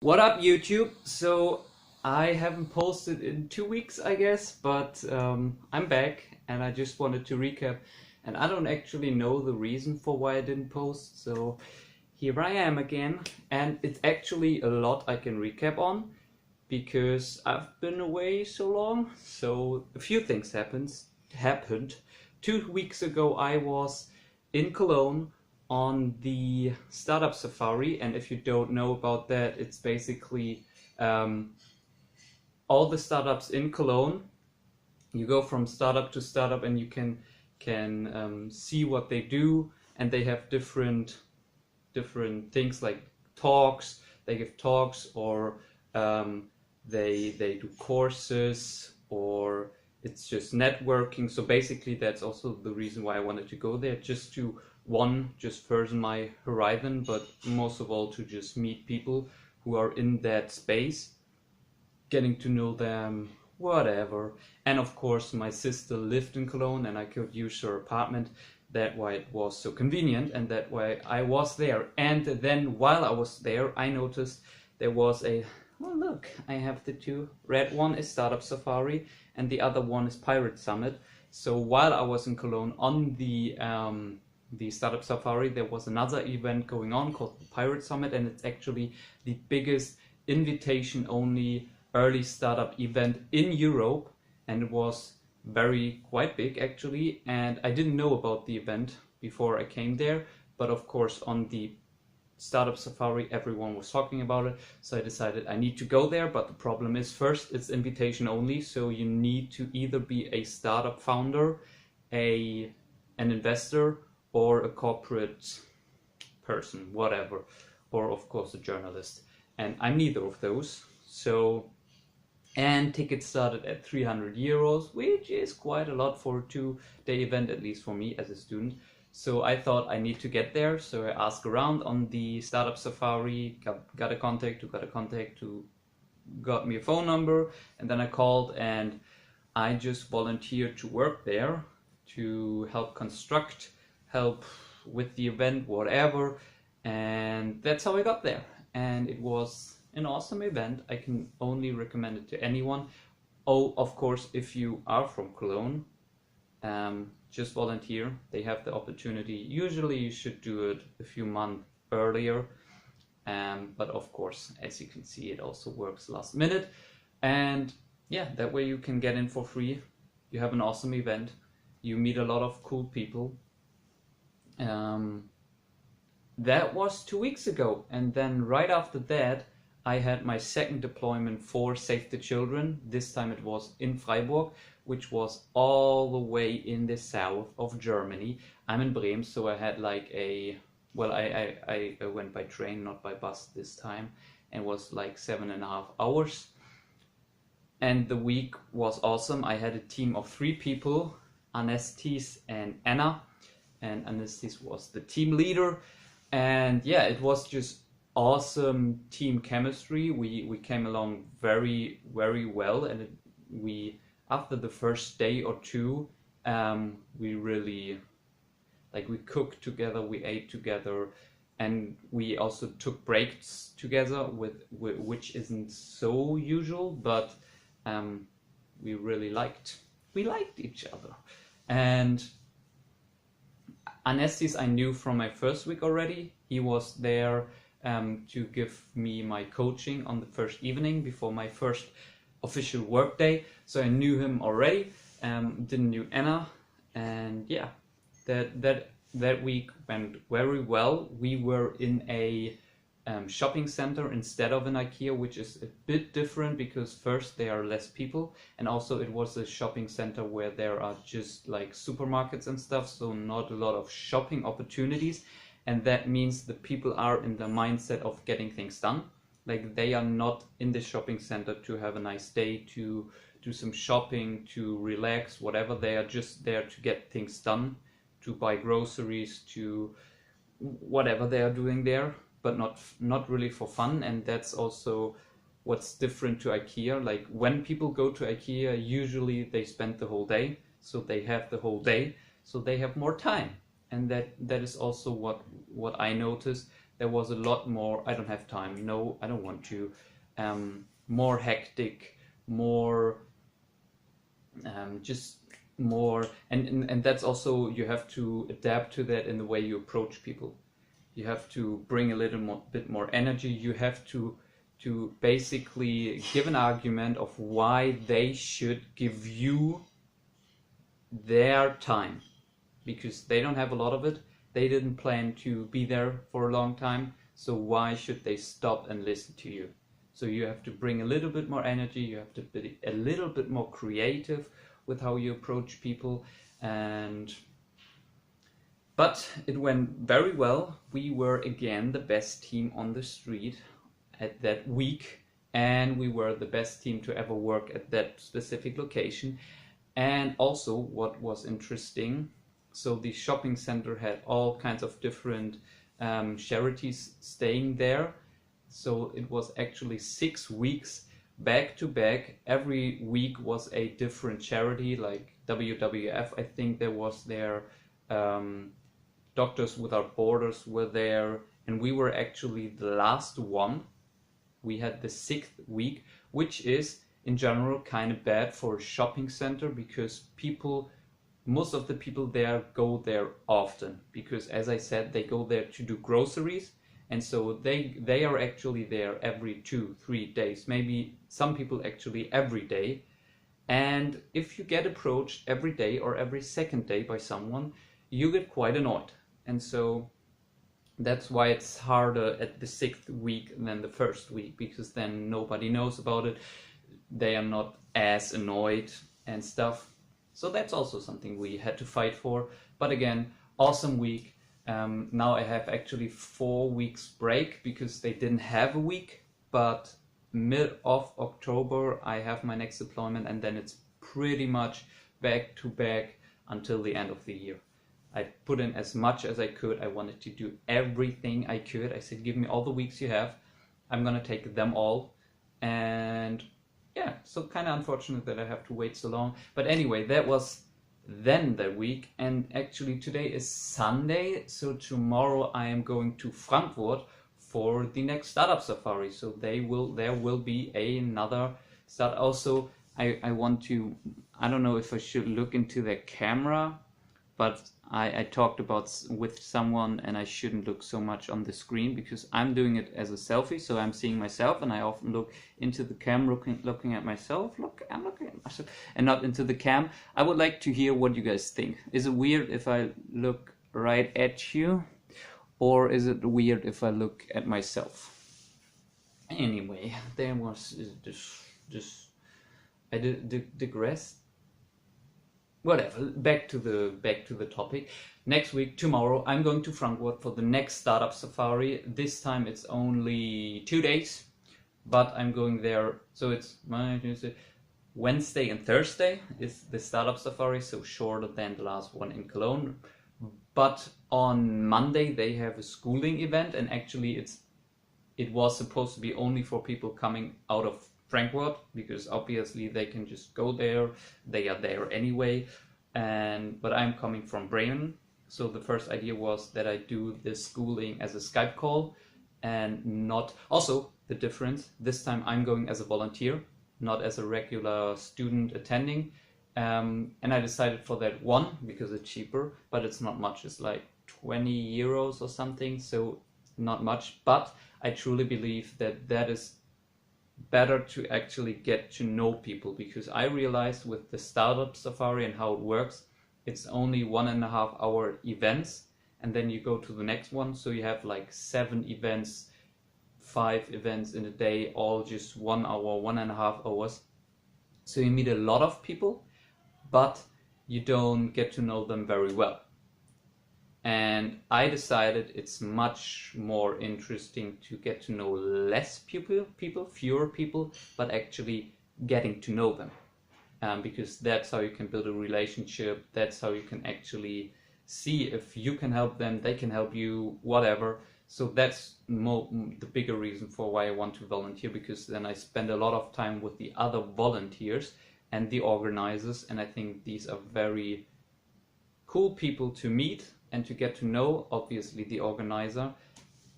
What up, YouTube? So I haven't posted in 2 weeks, I guess, but I'm back and I just wanted to recap. And I don't actually know the reason for why I didn't post, so here I am again. And it's actually a lot I can recap on because I've been away so long. So a few things happened. 2 weeks ago I was in Cologne on the startup safari, and if you don't know about that, it's basically all the startups in Cologne. You go from startup to startup and you can see what they do, and they have different things like talks. They give talks, or they do courses, or it's just networking. So basically that's also the reason why I wanted to go there, just to just further my horizon, but most of all to just meet people who are in that space, getting to know them, whatever. And of course my sister lived in Cologne and I could use her apartment. That why it was so convenient, and that why I was there. And then while I was there, I noticed there was well, look, I have the two. Red one is Startup Safari and the other one is Pirate Summit. So while I was in Cologne on the Startup Safari, there was another event going on called the Pirate Summit, and it's actually the biggest invitation-only early startup event in Europe, and it was quite big actually. And I didn't know about the event before I came there, but of course on the Startup Safari everyone was talking about it, so I decided I need to go there. But the problem is, first, it's invitation only, so you need to either be a startup founder, an investor, or a corporate person, whatever, or of course a journalist. And I'm neither of those. So, and tickets started at 300 euros, which is quite a lot for a 2-day event, at least for me as a student. So I thought I need to get there. So I asked around on the Startup Safari, got a contact who got me a phone number, and then I called and I just volunteered to work there to help with the event, whatever. And that's how I got there. And it was an awesome event. I can only recommend it to anyone. Oh, of course, if you are from Cologne, just volunteer. They have the opportunity. Usually you should do it a few months earlier. But of course, as you can see, it also works last minute. And yeah, that way you can get in for free. You have an awesome event. You meet a lot of cool people. That was 2 weeks ago, and then right after that I had my second deployment for Save the Children. This time it was in Freiburg, which was all the way in the south of Germany. I'm in Bremen, so I had like I went by train, not by bus this time, and it was like 7.5 hours. And the week was awesome. I had a team of 3 people, Anestis and Anna, and Anestis was the team leader. And yeah, it was just awesome team chemistry. We came along very well, and we after the first day or two, we really we cooked together, we ate together, and we also took breaks together, which isn't so usual, but we liked each other. And Anestis I knew from my first week already. He was there to give me my coaching on the first evening before my first official work day. So I knew him already. Didn't know Anna, and yeah, that week went very well. We were in a shopping center instead of an IKEA, which is a bit different because first there are less people, and also it was a shopping center where there are just like supermarkets and stuff, so not a lot of shopping opportunities. And that means the people are in the mindset of getting things done. Like, they are not in the shopping center to have a nice day, to do some shopping, to relax, whatever. They are just there to get things done, to buy groceries, to whatever they are doing there, but not really for fun. And that's also what's different to IKEA. Like, when people go to IKEA, usually they spend the whole day, so they have the whole day, so they have more time. And that is also what I noticed, there was a lot more, I don't have time, no, I don't want to, more hectic, more, just more, and that's also, you have to adapt to that in the way you approach people. You have to bring a bit more energy. You have to basically give an argument of why they should give you their time, because they don't have a lot of it. They didn't plan to be there for a long time, so why should they stop and listen to you? So you have to bring a little bit more energy. You have to be a little bit more creative with how you approach people. But it went very well. We were again the best team on the street at that week, and we were the best team to ever work at that specific location. And also, what was interesting, so the shopping center had all kinds of different charities staying there. So it was actually 6 weeks back to back. Every week was a different charity, like WWF, I think there was there. Doctors Without Borders were there, and we were actually the last one. We had the 6th week, which is in general kind of bad for a shopping center, because most of the people there go there often, because as I said, they go there to do groceries, and so they are actually there every 2-3 days, maybe some people actually every day. And if you get approached every day or every second day by someone, you get quite annoyed. And so that's why it's harder at the 6th week than the 1st week, because then nobody knows about it. They are not as annoyed and stuff. So that's also something we had to fight for. But again, awesome week. Now I have actually 4 weeks break because they didn't have a week, but mid of October I have my next deployment, and then it's pretty much back to back until the end of the year. I put in as much as I could. I wanted to do everything I could. I said, give me all the weeks you have. I'm gonna take them all. And yeah, so kind of unfortunate that I have to wait so long. But anyway, that was then the week. And actually today is Sunday. So tomorrow I am going to Frankfurt for the next Startup Safari. So there will be another start. Also, I want to, I don't know if I should look into the camera, but I talked about with someone, and I shouldn't look so much on the screen because I'm doing it as a selfie, so I'm seeing myself, and I often look into the cam, looking at myself. I'm looking at myself, and not into the cam. I would like to hear what you guys think. Is it weird if I look right at you, or is it weird if I look at myself? Anyway, there was this I digressed. Whatever, back to the topic. Next week, tomorrow, I'm going to Frankfurt for the next Startup Safari. This time it's only 2 days, but I'm going there. So it's Wednesday and Thursday is the Startup Safari, so shorter than the last one in Cologne. But on Monday they have a schooling event, and actually it was supposed to be only for people coming out of Frankfurt, because obviously they can just go there, they are there anyway. But I'm coming from Bremen, so the first idea was that I do the schooling as a Skype call, and not also the difference, this time I'm going as a volunteer, not as a regular student attending. And I decided for that one because it's cheaper, but it's not much, it's like 20 euros or something, so not much. But I truly believe that is better to actually get to know people, because I realized with the Startup Safari and how it works, it's only 1.5 hour events, and then you go to the next one, so you have like 7 events, 5 events in a day, all just 1 hour, 1.5 hours. So you meet a lot of people, but you don't get to know them very well. And I decided it's much more interesting to get to know less people, fewer people, but actually getting to know them. Because that's how you can build a relationship. That's how you can actually see if you can help them, they can help you, whatever. So that's the bigger reason for why I want to volunteer, because then I spend a lot of time with the other volunteers and the organizers. And I think these are very cool people to meet and to get to know. Obviously the organizer,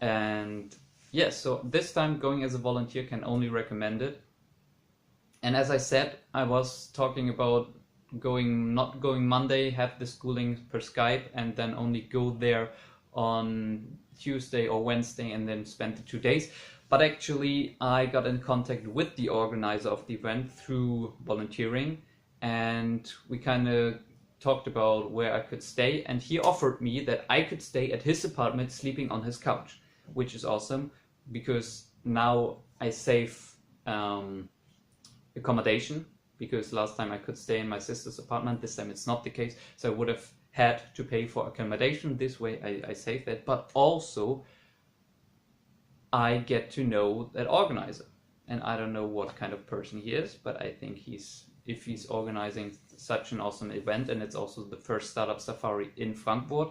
And yeah, so this time going as a volunteer, can only recommend it. And as I said, I was talking about not going Monday, have the schooling per Skype, and then only go there on Tuesday or Wednesday and then spend the 2 days. But actually I got in contact with the organizer of the event through volunteering, and we kind of talked about where I could stay, and he offered me that I could stay at his apartment sleeping on his couch, which is awesome because now I save accommodation, because last time I could stay in my sister's apartment. This time it's not the case, so I would have had to pay for accommodation. This way I save that, but also I get to know that organizer, and I don't know what kind of person he is, but I think if he's organizing such an awesome event, and it's also the first startup safari in Frankfurt,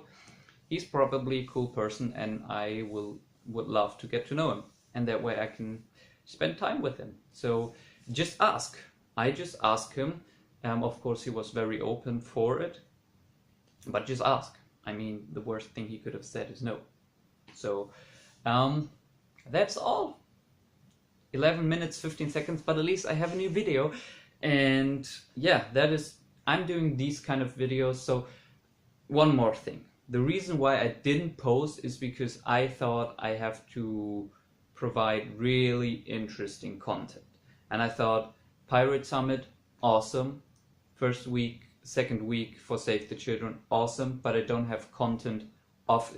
he's probably a cool person, and I would love to get to know him, and that way I can spend time with him. So just ask. I just asked him. Of course, he was very open for it, but just ask. I mean, the worst thing he could have said is no. So that's all. 11 minutes 15 seconds, but at least I have a new video. And yeah, I'm doing these kind of videos. So one more thing, the reason why I didn't post is because I thought I have to provide really interesting content, and I thought Pirate Summit, awesome, first week, second week for Save the Children, awesome, but I don't have content of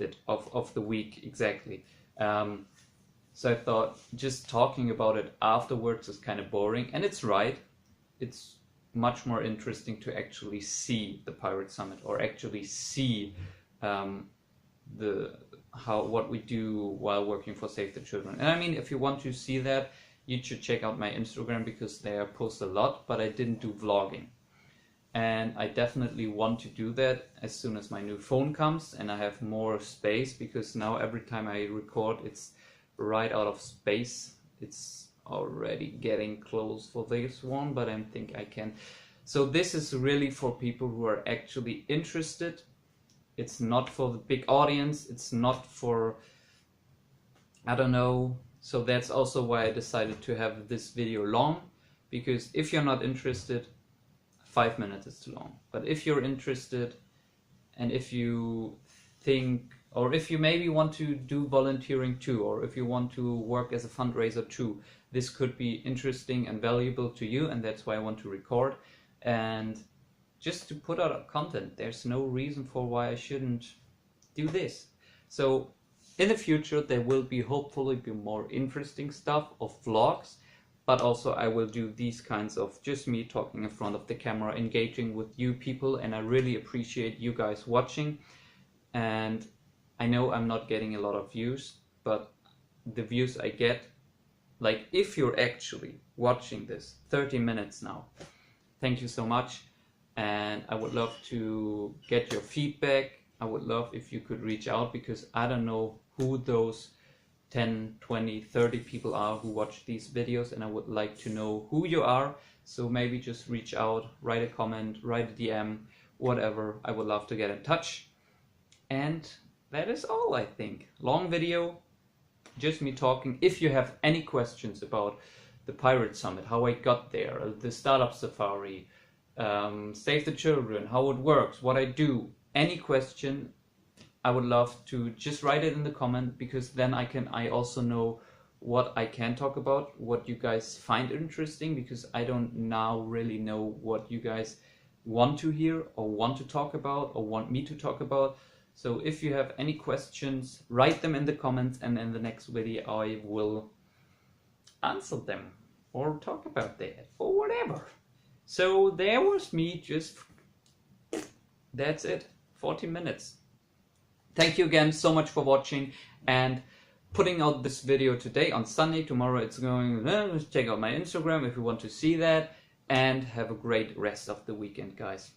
the week exactly. So I thought just talking about it afterwards is kind of boring, and it's right. It's much more interesting to actually see the Pirate Summit, or actually see what we do while working for Save the Children. And I mean, if you want to see that, you should check out my Instagram, because there I post a lot, but I didn't do vlogging. And I definitely want to do that as soon as my new phone comes and I have more space, because now every time I record, it's right out of space. It's already getting close for this one, but I think I can. So this is really for people who are actually interested. It's not for the big audience. It's not for, I don't know. So that's also why I decided to have this video long, because if you're not interested, 5 minutes is too long. But if you're interested, and if you think, or if you maybe want to do volunteering too, or if you want to work as a fundraiser too, this could be interesting and valuable to you, and that's why I want to record and just to put out content. There's no reason for why I shouldn't do this. So in the future there will be hopefully more interesting stuff of vlogs, but also I will do these kinds of just me talking in front of the camera, engaging with you people, and I really appreciate you guys watching. And I know I'm not getting a lot of views, but the views I get, like if you're actually watching this 30 minutes now, thank you so much. And I would love to get your feedback. I would love if you could reach out, because I don't know who those 10, 20, 30 people are who watch these videos, and I would like to know who you are. So maybe just reach out, write a comment, write a DM, whatever. I would love to get in touch. And that is all, I think. Long video, just me talking. If you have any questions about the Pirate Summit, how I got there, the Startup Safari, Save the Children, how it works, what I do, any question, I would love to just write it in the comment, because then I also know what I can talk about, what you guys find interesting, because I don't now really know what you guys want to hear or want to talk about or want me to talk about. So if you have any questions, write them in the comments, and in the next video I will answer them or talk about that or whatever. So there was me, that's it, 40 minutes. Thank you again so much for watching and putting out this video today on Sunday. Tomorrow it's going, check out my Instagram if you want to see that, and have a great rest of the weekend, guys.